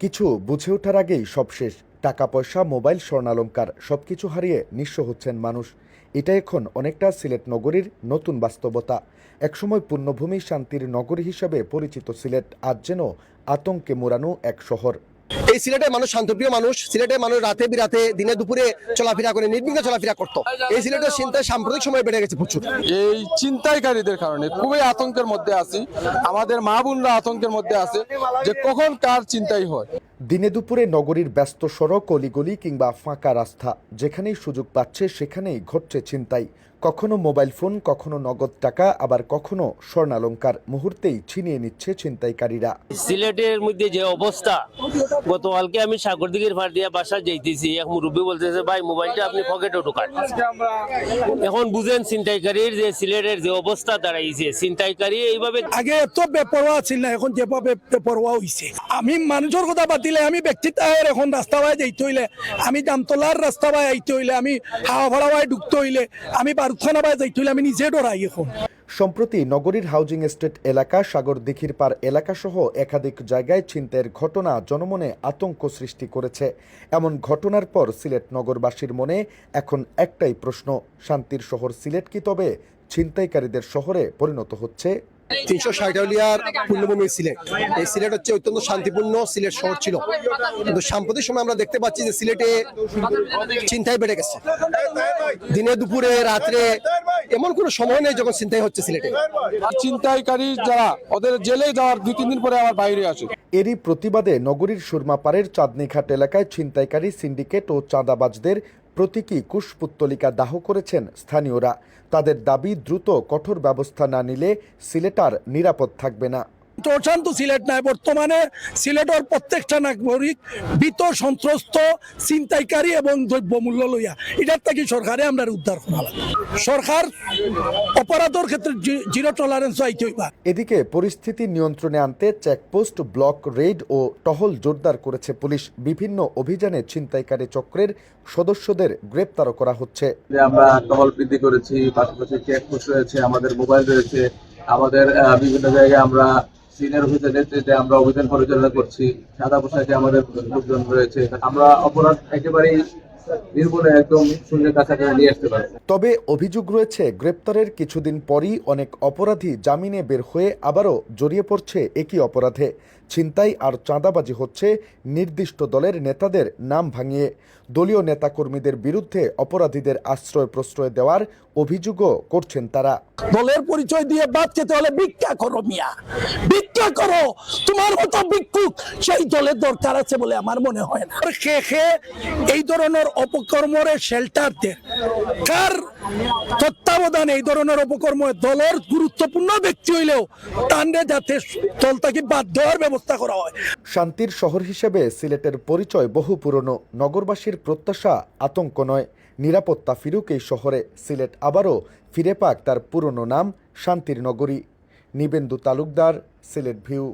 কিছু বুঝে ওঠার আগেই সব শেষ। টাকা পয়সা, মোবাইল, স্বর্ণালংকার সবকিছু হারিয়ে নিঃস্ব হচ্ছেন মানুষ। এটা এখন অনেকটা সিলেট নগরীর নতুন বাস্তবতা। একসময় পুণ্যভূমি, শান্তির নগরী হিসাবে পরিচিত সিলেট আজ যেন আতঙ্কে মোড়ানো এক শহর। এই সিলেটের মানুষ শান্তপ্রিয় মানুষ। সিলেটের মানুষ রাতে বিরাতে দিনে দুপুরে চলাফেরা করে, নির্বিঘ্নে চলাফেরা করতো। এই সিলেটের চিন্তায় সাম্প্রতিক সময় বেড়ে গেছে প্রচুর। এই ছিনতাইকারীদের কারণে খুবই আতঙ্কের মধ্যে আছি। আমাদের মা বোনরা আতঙ্কের মধ্যে আছে যে কখন কার চিন্তাই হয়। দিনে দুপুরে নগরীর ব্যস্ত সড়ক, অলিগলি কিংবা ফাঁকা রাস্তা, যেখানেই সুযোগ পাচ্ছে সেখানেই ঘটছে ছিনতাই। কখনো মোবাইল ফোন, কখনো নগদ টাকা, আবার কখনো স্বর্ণালংকার মুহূর্তেই ছিনিয়ে নিচ্ছে ছিনতাইকারীরা। সিলেটের মধ্যে যে অবস্থা, গতকালকে আমি সাগরদিঘির পাড় দিয়া বাসা যাইতেছি, এক মুরব্বী বলতেছে, ভাই মোবাইলটা আপনি পকেটে ঢোকান। এখন বুঝেন ছিনতাইকারীর যে সিলেটের যে অবস্থা দাঁড়াইছে। ছিনতাইকারী এইভাবে আগে এত বেপরোয়া ছিল না, এখন যেভাবে বেপরোয়া হইছে। আমি মানুষের কথা বাতিলে, আমি ব্যক্তিত্ব এখন রাস্তা বাই যাইতে হইলে, আমি জামতলার রাস্তা বাই আইতে হইলে, আমি হাওয়া ভাড়া বাই ঢুকতে হইলে, আমি বারুদখানা বাই যাইতে হইলে, আমি নিজে ডরাই এখন। সম্প্রতি নগরীর হাউজিং এস্টেট এলাকা, সাগরদিঘির পাড় এলাকাসহ একাধিক জায়গায় ছিনতাইয়ের ঘটনা জনমনে আতঙ্ক সৃষ্টি করেছে। এমন ঘটনার পর সিলেট নগরবাসীর মনে এখন একটাই প্রশ্ন, শান্তির শহর সিলেট কি তবে ছিনতাইকারীদের শহরে পরিণত হচ্ছে? 360 পুণ্যভূমি সিলেট। এই সিলেট হচ্ছে অত্যন্ত শান্তিপূর্ণ সিলেট শহর ছিল, কিন্তু সাম্প্রতিক সময় আমরা দেখতে পাচ্ছি যে সিলেটে চিন্তায় বেড়ে গেছে। দিনে দুপুরে রাত্রে এমন কোনো সময় নেই যখন চিন্তাই হচ্ছে সিলেটে। আর ছিনতাইকারী যারা, ওদের জেলে যাওয়ার 2-3 দিন পরে আবার বাইরে আসে। এরই প্রতিবাদে নগরীর সুরমাপাড়ের চাঁদনীঘাট এলাকায় ছিনতাইকারী সিন্ডিকেট ও চাঁদাবাজদের প্রতীকী কুশপুত্তলিকা দাহ করেছেন স্থানীয়রা। তাদের দাবি, দ্রুত কঠোর ব্যবস্থা না নিলে সিলেট আর নিরাপদ থাকবে না। অশান্ত সিলেট নাই, বর্তমানে সিলেটের প্রত্যেকটা নাগরিক ভীত, সন্ত্রস্ত, ছিনতাইকারী এবং দ্রব্যমূল্য লইয়া। এটার থেকে সরকারে আমরা উদ্ধার করা লাগবে। সরকার অপরাধের ক্ষেত্রে জিরো টলারেন্স আইতে হইবা। এদিকে পরিস্থিতি নিয়ন্ত্রণে আনতে চেকপোস্ট, ব্লক রেড ও টহল জোরদার করেছে পুলিশ। বিভিন্ন অভিযানে ছিনতাইকারী চক্রের সদস্যদের গ্রেপ্তারও করা হচ্ছে। আমরা টহল বৃদ্ধি করেছি, পাশাপাশি চেকপোস্ট রয়েছে, আমাদের মোবাইল রয়েছে, আমাদের বিভিন্ন জায়গায় আমরা সিনিয়র অফিসার নেতৃত্বে আমরা অভিযান পরিচালনা করছি। সাদা পোশাকে আমাদের লোকজন রয়েছে। আমরা অপরাধ একেবারেই নির্মূলে একদম শূন্যের কাছাকাছি নিয়ে আসতে পারবো। তবে অভিযোগ রয়েছে, গ্রেপ্তারের কিছুদিন পরই অনেক অপরাধী জামিনে বের হয়ে আবারও জড়িয়ে পড়ছে একই অপরাধে। ছিনতাই আর চাঁদাবাজি হচ্ছে নির্দিষ্ট দলের নেতাদের নাম ভাঙিয়ে। দলীয় নেতাকর্মীদের বিরুদ্ধে অপরাধীদের আশ্রয় প্রশ্রয় দেওয়ার অভিযোগও করছেন তারা। দলের পরিচয় দিয়ে বাদ খেতে হলে ভিক্ষা করো মিয়া, ভিক্ষা করো। তোমার মতো ভিক্ষুক সেই দলের দরকার আছে বলে আমার মনে হয় না। খেয়ে এই ধরনের অপকর্মের শেল্টার দেন কার তত্ত্বাবধানে? এই ধরনের অপকর্ম দলের গুরুত্বপূর্ণ ব্যক্তি হইলেও তান্ডে যাতে দল থেকে বাদ দেওয়ার ব্যবস্থা করা হয়। শান্তির শহর হিসেবে সিলেটের পরিচয় বহু পুরনো। নগরবাসীর প্রত্যাশা আতঙ্ক নয়, নিরাপত্তা ফিরুক এই শহরে। সিলেট আবারও ফিরে পাক তার পুরনো নাম, শান্তির নগরী। নিবেন্দু তালুকদার, সিলেট ভিউ।